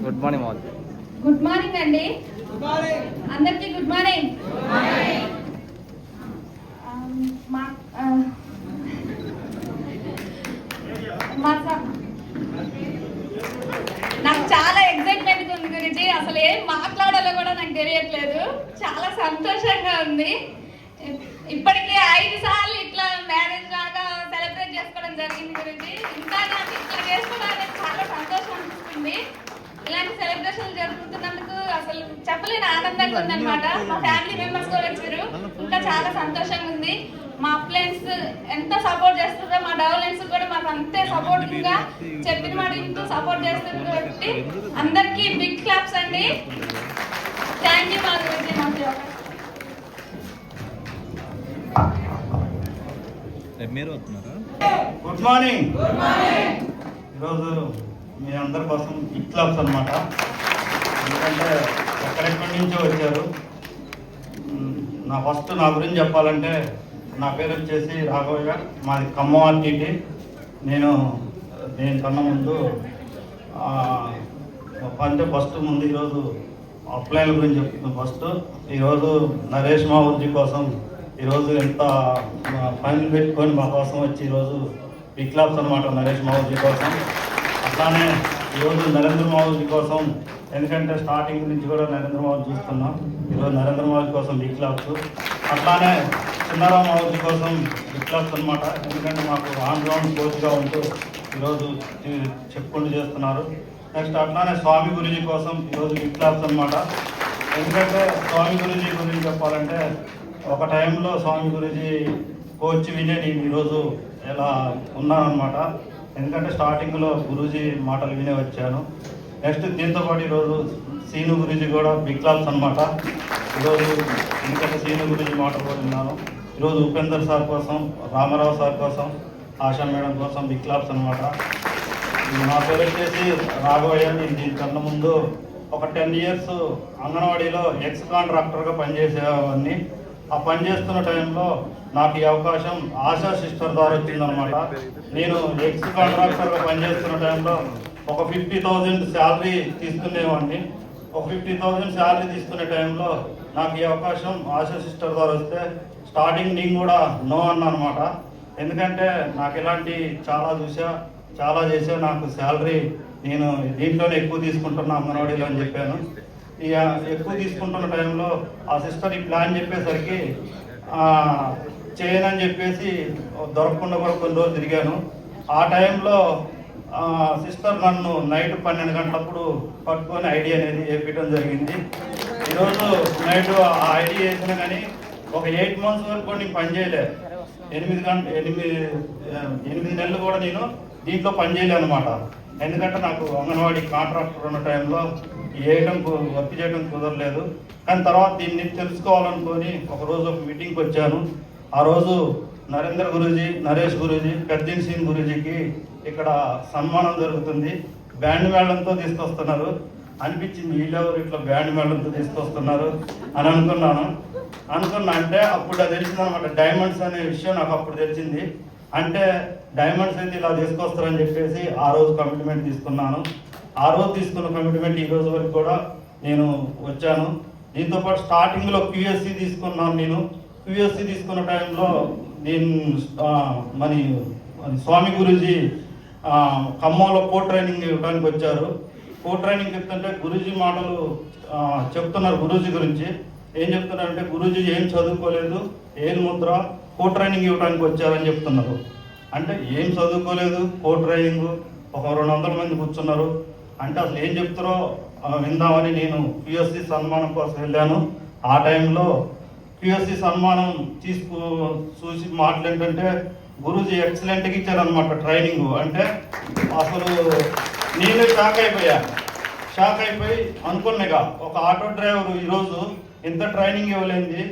Good morning all. Good morning అండి. అందరికీ good morning. నాకు చాలా ఎక్సైట్మెంట్ ఉంది గురించి, అసలు ఏం మాట్లాడాలో కూడా నాకు తెలియట్లేదు. చాలా సంతోషంగా ఉంది. ఇప్పటికీ 5 సార్లు ఇట్లా మ్యారేజ్ లాగా సెలబ్రేట్ చేసుకోవడం జరిగింది గురించి. ఇంకా నాకు ఇట్లా చేసుకోవడానికి చాలా సంతోషం అనిపిస్తుంది. ఇలాంటి సెలబ్రేషన్ జరుగుతున్నందుకు అసలు చెప్పలేని ఆనందంగా ఉందన్నమాట. మా ఫ్యామిలీ మెంబర్స్ కూడా వచ్చారు, ఇంకా చాలా సంతోషంగా ఉంది. మా అప్లయన్స్ ఎంత సపోర్ట్ చేస్తుందో మా డెవలప్స్ కూడా మాకు అంతే సపోర్టింగ్ గా చెప్పిన మాట ఇంటూ సపోర్ట్ చేస్తుంది కాబట్టి అందరికీ బిగ్ క్లాప్స్ అండి. థ్యాంక్ యూ మా గురించి. మాకు గుడ్ మార్నింగ్. ఈరోజు మీ అందరి కోసం బిగ్ క్లాప్స్ అనమాట. ఎందుకంటే ఎక్కడెక్కడి నుంచో వచ్చారు. నా గురించి చెప్పాలంటే నా పేరు వచ్చేసి రాఘవయ్య, మాది ఖమ్మం ఆర్టీటీ. నేను దీనికన్నా ముందు అంటే ముందు ఈరోజు అప్లైల గురించి చెప్తున్నాను. ఈరోజు నరేష్ మావుజీ కోసం ఈరోజు ఎంత ఫైన్ పెట్టుకొని మా కోసం వచ్చి ఈరోజు బిగ్ క్లాప్స్ అనమాట నరేష్ మావుజీ కోసం. అట్లానే ఈరోజు నరేంద్ర మావుజీ కోసం, ఎందుకంటే స్టార్టింగ్ నుంచి కూడా నరేంద్ర మావుజీ చూస్తున్నాం. ఈరోజు నరేంద్ర మావుజీ కోసం బిగ్ క్లాప్స్. అట్లానే చిన్నారావు మావుజీ కోసం బిగ్ క్లాప్స్ అనమాట. ఎందుకంటే మాకు ఆన్ గ్రౌండ్ కోచ్గా ఉంటూ ఈరోజు చెప్పుకుంటూ చేస్తున్నారు. నెక్స్ట్ అట్లానే స్వామి గురుజీ కోసం ఈరోజు బిగ్ క్లాప్స్ అనమాట. ఎందుకంటే స్వామి గురుజీ గురించి చెప్పాలంటే ఒక టైంలో స్వామి గురుజీ కోచ్ వినే నేను ఈరోజు ఇలా ఉన్నానమాట. ఎందుకంటే స్టార్టింగ్లో గురూజీ మాటలు వినే వచ్చాను. నెక్స్ట్ దీంతోపాటు ఈరోజు సీను గురూజీ కూడా బిగ్ క్లాప్స్ అనమాట. ఈరోజు ఎందుకంటే సీను గురూజీ మాటలు కూడా విన్నాను. ఈరోజు ఉపేందర్ సార్ కోసం, రామారావు సార్ కోసం, ఆశా మేడం కోసం బిగ్ క్లాప్స్ అనమాట. నా పేరు వచ్చేసి రాఘవయ్య. నేను దీనికన్నా ముందు ఒక 10 years అంగన్వాడీలో ఎక్స్ కాంట్రాక్టర్గా పనిచేసేవాడిని. ఆ పనిచేస్తున్న టైంలో నాకు ఈ అవకాశం ఆశా సిస్టర్ ద్వారా వచ్చిందనమాట. నేను ఎక్స్ కాంట్రాక్టర్గా పనిచేస్తున్న టైంలో ఒక 50,000 శాలరీ తీసుకునేవాడిని. ఒక 50,000 శాలరీ తీసుకునే టైంలో నాకు ఈ అవకాశం ఆశా సిస్టర్ ద్వారా వస్తే స్టార్టింగ్ నేను కూడా నో అన్నా అనమాట. ఎందుకంటే నాకు ఇలాంటి చాలా చేసా, నాకు శాలరీ నేను దీంట్లోనే ఎక్కువ తీసుకుంటున్నా అంగన్వాడీలో అని చెప్పాను. ఇక ఎక్కువ తీసుకుంటున్న టైంలో ఆ సిస్టర్ ఈ ప్లాన్ చెప్పేసరికి చేయనని చెప్పేసి దొరకకుండా కూడా కొన్ని రోజులు తిరిగాను. ఆ టైంలో సిస్టర్ నన్ను నైట్ 12 గంటలప్పుడు పట్టుకొని ఐడి అనేది వేపించడం జరిగింది. ఈరోజు నైట్ ఆ ఐడి వేసినా కానీ ఒక 8 months వరకు నేను పని చేయలే. 8 నెలలు కూడా నేను దీంట్లో పని చేయలే అనమాట. ఎందుకంటే నాకు అంగన్వాడీ కాంట్రాక్టర్ ఉన్న టైంలో వర్క్ చేయడం కుదరలేదు. కానీ తర్వాత దీన్ని తెలుసుకోవాలనుకొని ఒకరోజు ఒక మీటింగ్కి వచ్చాను. ఆ రోజు నరేంద్ర గురూజీ, నరేష్ గురూజీ, పెద్దీన్ సింగ్ గురూజీకి ఇక్కడ సన్మానం జరుగుతుంది. బ్యాండ్ మేళంతో తీసుకొస్తున్నారు అనిపించింది. వీళ్ళెవరు ఇట్లా బ్యాండ్ మేళంతో తీసుకొస్తున్నారు అని అనుకున్నా. అంటే అప్పుడు అది తెలిసింది అనమాట. డైమండ్స్ అనే విషయం నాకు అప్పుడు తెలిసింది. అంటే డైమండ్స్ అయితే ఇలా తీసుకొస్తారని చెప్పేసి ఆ రోజు కమిట్మెంట్ తీసుకున్నాను. ఆ రోజు తీసుకున్న కమిట్మెంట్ ఈ రోజు వరకు కూడా నేను వచ్చాను. దీంతోపాటు స్టార్టింగ్లో క్యూఎస్సీ తీసుకున్నాను. నేను క్యూఎస్సీ తీసుకున్న టైంలో నేను స్వామి గురూజీ ఖమ్మంలో కోడ్ ట్రైనింగ్ ఇవ్వడానికి వచ్చారు. కోడ్ ట్రైనింగ్ చెప్తుంటే గురూజీ మాటలు చెప్తున్నారు. గురూజీ గురించి ఏం చెప్తున్నారంటే, గురూజీ ఏం చదువుకోలేదు, ఏం ముద్ర, కోడ్ ట్రైనింగ్ ఇవ్వడానికి వచ్చారని చెప్తున్నారు. అంటే ఏం చదువుకోలేదు, కోడ్ ట్రైనింగ్, ఒక 200 మంది కూర్చున్నారు. అంటే అసలు ఏం చెప్తారో విందామని నేను క్యూఎస్సీ సన్మానం కోసం వెళ్ళాను. ఆ టైంలో క్యూఎస్సీ సన్మానం చూసి మాటలు ఏంటంటే, గురూజీ ఎక్సలెంట్గా ఇచ్చారనమాట ట్రైనింగ్. అంటే అసలు నేను షాక్ అయిపోయి అనుకున్నాగా, ఒక ఆటో డ్రైవర్ ఈరోజు ఇంత ట్రైనింగ్ ఇవ్వలేంది,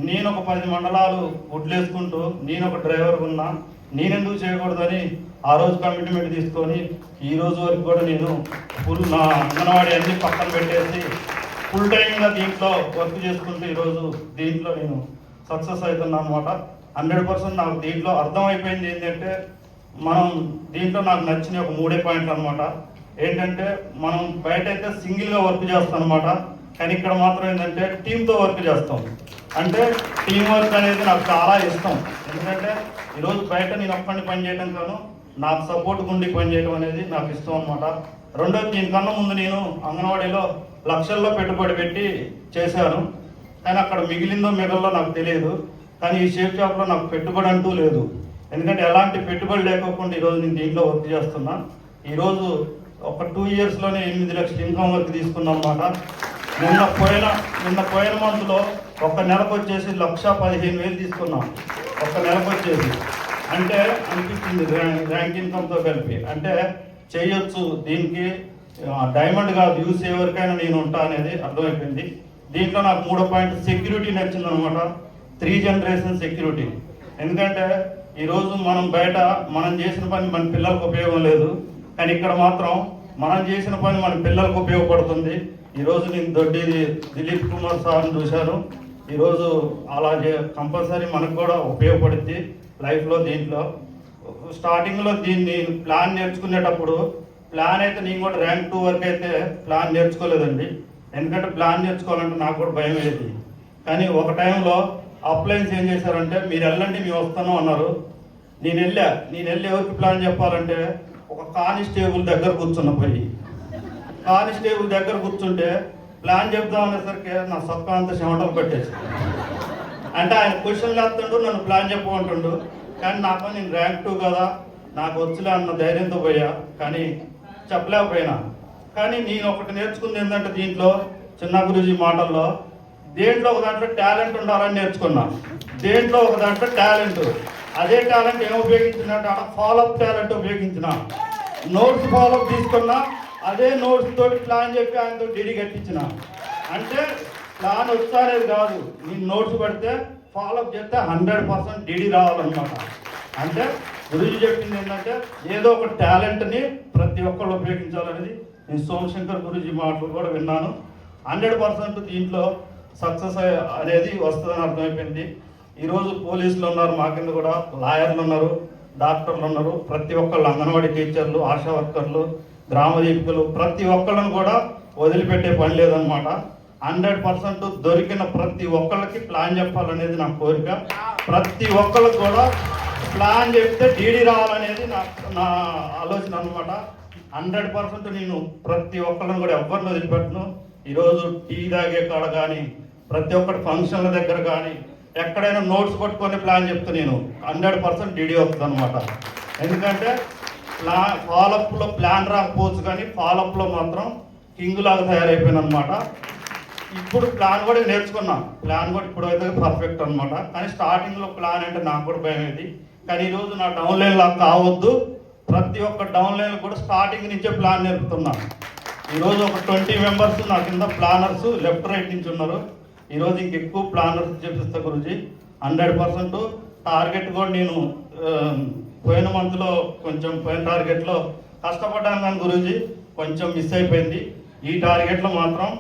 నేను ఒక 10 మండలాలు వడ్లేసుకుంటూ నేను ఒక డ్రైవర్ ఉన్నా, నేనెందుకు చేయకూడదని ఆ రోజు కమిట్మెంట్ తీసుకొని ఈ రోజు వరకు కూడా నేను నా అంగన్వాడీ అన్ని పక్కన పెట్టేసి ఫుల్ టైమ్గా దీంట్లో వర్క్ చేసుకుంటూ ఈరోజు దీంట్లో నేను సక్సెస్ అవుతున్నాను అనమాట. 100% నాకు దీంట్లో అర్థమైపోయింది ఏంటంటే, మనం దీంట్లో నాకు నచ్చిన ఒక 3 పాయింట్లు అనమాట. ఏంటంటే మనం బయట అయితే సింగిల్గా వర్క్ చేస్తాం అనమాట, కానీ ఇక్కడ మాత్రం ఏంటంటే టీంతో వర్క్ చేస్తాం. అంటే టీం వర్క్ అనేది నాకు చాలా ఇష్టం. ఎందుకంటే ఈరోజు బయట నేను ఒక్కడిని పని చేయడం కాను, నాకు సపోర్ట్ ఉండి పని చేయడం అనేది నాకు ఇష్టం అనమాట. రెండోది, దీనికన్నా ముందు నేను అంగన్వాడీలో లక్షల్లో పెట్టుబడి పెట్టి చేశాను, కానీ అక్కడ మిగిలిందో నాకు తెలియదు. కానీ ఈ షేప్ షాప్లో నాకు పెట్టుబడి అంటూ లేదు. ఎందుకంటే ఎలాంటి పెట్టుబడి లేకోకుండా ఈరోజు నేను దీంట్లో వర్క్ చేస్తున్నా. ఈరోజు ఒక 2 ఇయర్స్లోనే 8 లక్షల ఇన్కమ్ వర్క్ తీసుకున్నాం అన్నమాట. నిన్న పోయిన మంత్లో ఒక నెలకు వచ్చేసి 1,15,000 తీసుకున్నాం. ఒక నెలకు వచ్చేసి అంటే అనిపించింది ర్యాంక్ ఇన్కమ్తో కలిపి అంటే చేయొచ్చు, దీనికి డైమండ్ కాదు, యూస్ ఎవరికైనా నేను ఉంటా అనేది అర్థమైపోయింది. దీంట్లో నాకు 3 పాయింట్ సెక్యూరిటీ నచ్చింది అనమాట. 3 జనరేషన్ సెక్యూరిటీ. ఎందుకంటే ఈరోజు మనం బయట మనం చేసిన పని మన పిల్లలకు ఉపయోగం లేదు, కానీ ఇక్కడ మాత్రం మనం చేసిన పని మన పిల్లలకు ఉపయోగపడుతుంది. ఈరోజు నేను దొడ్డి దిలీప్ కుమార్ సార్ని చూశాను. ఈరోజు అలా కంపల్సరీ మనకు కూడా ఉపయోగపడుద్ది లైఫ్లో. దీంట్లో స్టార్టింగ్లో దీన్ని ప్లాన్ నేర్చుకునేటప్పుడు ప్లాన్ అయితే నేను కూడా ర్యాంక్ 2 వరకు అయితే ప్లాన్ నేర్చుకోలేదండి. ఎందుకంటే ప్లాన్ నేర్చుకోవాలంటే నాకు కూడా భయం అయ్యేది. కానీ ఒక టైంలో అప్లయన్స్ ఏం చేశారంటే, మీరు వెళ్ళండి మేము వస్తాను అన్నారు. నేను వెళ్ళి ఎవరికి ప్లాన్ చెప్పాలంటే ఒక కానిస్టేబుల్ దగ్గర కానిస్టేబుల్ దగ్గర కూర్చుంటే ప్లాన్ చెప్దాం అనేసరికి నా సొక్క అంత చెమటలు పట్టేసి. అంటే ఆయన క్వశ్చన్లు వేస్తుండు, నన్ను ప్లాన్ చెప్పమంటుండు. కానీ నాకు నేను ర్యాంక్ 2 కదా, నాకు వచ్చలే అన్న ధైర్యంతో పోయా, కానీ చెప్పలేకపోయినా. కానీ నేను ఒకటి నేర్చుకుంది ఏంటంటే దీంట్లో చిన్న గురూజీ మాటల్లో, దేంట్లో ఒక దాంట్లో టాలెంట్ ఉండాలని నేర్చుకున్నా. దేంట్లో ఒక దాంట్లో టాలెంట్, అదే టాలెంట్ ఏం ఉపయోగించినట్టు అక్కడ ఫాలోఅప్ టాలెంట్ ఉపయోగించిన. నోట్స్ ఫాలోఅప్ తీసుకున్నా, అదే నోట్స్ తోటి ప్లాన్ చెప్పి ఆయనతో డిడి కట్టించిన. అంటే ప్లాన్ వచ్చానేది కాదు, నేను నోట్స్ పడితే ఫాలోఅప్ చేస్తే 100% డిడి రావాలన్నమాట. అంటే గురూజీ చెప్పింది ఏంటంటే ఏదో ఒక టాలెంట్ని ప్రతి ఒక్కళ్ళు ఉపయోగించాలనేది. నేను సోమశంకర్ గురూజీ మాటలు కూడా విన్నాను. 100% దీంట్లో సక్సెస్ అనేది వస్తుందని అర్థమైపోయింది. ఈరోజు పోలీసులు ఉన్నారు, మా కింద కూడా లాయర్లు ఉన్నారు, డాక్టర్లు ఉన్నారు, ప్రతి ఒక్కళ్ళు అంగన్వాడీ టీచర్లు, ఆశా వర్కర్లు, గ్రామ దీపికలు, ప్రతి ఒక్కళ్ళను కూడా వదిలిపెట్టే పని లేదనమాట. 100% దొరికిన ప్రతి ఒక్కళ్ళకి ప్లాన్ చెప్పాలనేది నా కోరిక. ప్రతి ఒక్కళ్ళకి కూడా ప్లాన్ చెప్తే డీడీ రావాలనేది నా ఆలోచన అనమాట. 100% నేను ప్రతి ఒక్కళ్ళని కూడా ఎవరిని వదిలిపెట్టను. ఈరోజు టీ తాగే కాడ కానీ, ప్రతి ఒక్కటి ఫంక్షన్ల దగ్గర కానీ, ఎక్కడైనా నోట్స్ పట్టుకొని ప్లాన్ చెప్తే నేను 100% డీడీ వస్తుంది అనమాట. ఎందుకంటే ఫాలోఅప్లో ప్లాన్ రాకపోవచ్చు, కానీ ఫాలోఅప్లో మాత్రం కింగ్ లాగా తయారైపోయింది అనమాట. ఇప్పుడు ప్లాన్ కూడా నేర్చుకున్నా, ప్లాన్ కూడా ఇప్పుడైతే పర్ఫెక్ట్ అనమాట. కానీ స్టార్టింగ్లో ప్లాన్ అంటే నాకు కూడా భయం అయింది. కానీ ఈరోజు నా డౌన్లైన్ లాగా కావద్దు, ప్రతి ఒక్క డౌన్లైన్ కూడా స్టార్టింగ్ నుంచే ప్లాన్ నేర్పుతున్నా. ఈరోజు ఒక 20 మెంబర్స్ నా కింద ప్లానర్స్ లెఫ్ట్ రైట్ నుంచి ఉన్నారు. ఈరోజు ఇంకెక్కువ ప్లానర్స్ చేపిస్తా గురూజీ. 100% టార్గెట్ కూడా నేను పోయిన మంత్లో కొంచెం పోయిన టార్గెట్లో కష్టపడ్డాను, కానీ గురూజీ కొంచెం మిస్ అయిపోయింది. ఈ టార్గెట్లో మాత్రం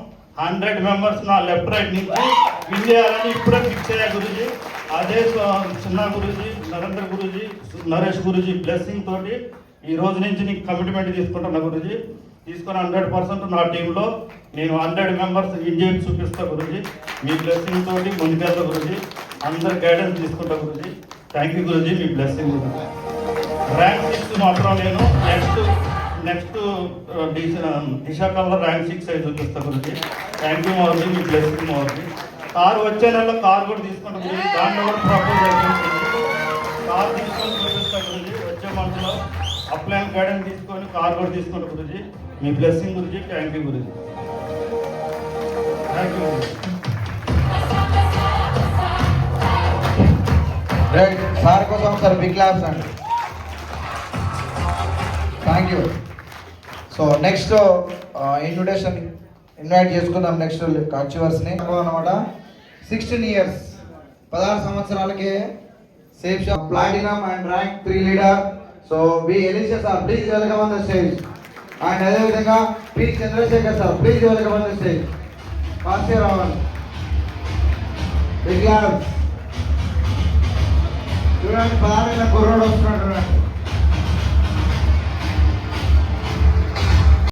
100 మెంబర్స్ నా లెఫ్ట్ రైట్ నుంచి విన్ చేయాలని ఇప్పుడే ఫిక్స్ అయ్యా గురూజీ. అదే చిన్న గురూజీ, నరేంద్ర గురూజీ, నరేష్ గురూజీ బ్లెస్సింగ్ తోటి ఈ రోజు నుంచి నీకు కమిట్మెంట్ తీసుకుంటున్నా గురూజీ. తీసుకొని 100% నా టీంలో నేను 100 మెంబర్స్ విన్ చేసి చూపిస్తా గురూజీ. మీ బ్లెస్సింగ్ తోటి ముందుకెళ్తా గురూజీ. అందరు గైడెన్స్ తీసుకుంటా గురూజీ. థ్యాంక్ యూ గురూజీ, మీ బ్లెస్సింగ్ గురూజీ. ర్యాంక్ 6 మాత్రం నేను నెక్స్ట్ దిశాకల్లో ర్యాంక్ 6 అయి చూపిస్తా గురూజీ. థ్యాంక్ యూ మోర్జీ, మీ బ్లెస్సింగ్ మోర్జీ. కారు వచ్చే నెలలో కారు కూడా తీసుకుంటా గురూజీ. దాంట్లో కూడా ప్రపోజ్ అయిపోయింది. కారు తీసుకొని చూపిస్తా గురూజీ. వచ్చే మంత్లో అప్లైన్ గైడెన్స్ తీసుకొని కారు కూడా తీసుకుంటా గురూజీ. మీ blessing Guruji. Thank you Guruji. Thank you Guruji. Right, sir కోసం ఒకసారి బిగ్ క్లాప్స్ అండి. Thank you. So next invitation invite చేసుకుందాం నెక్స్ట్ అచీవర్స్ని అనమాట. 16 years 16 సంవత్సరాలకి safe shop platinum and rank 3 leader. So B Elisha sir please welcome on the stage. And అదేవిధంగా P Chandrashekar sir please welcome on the stage. Kashi Ravan big claps. చూడండి, 16 కుర్రోడు వస్తున్నాడు.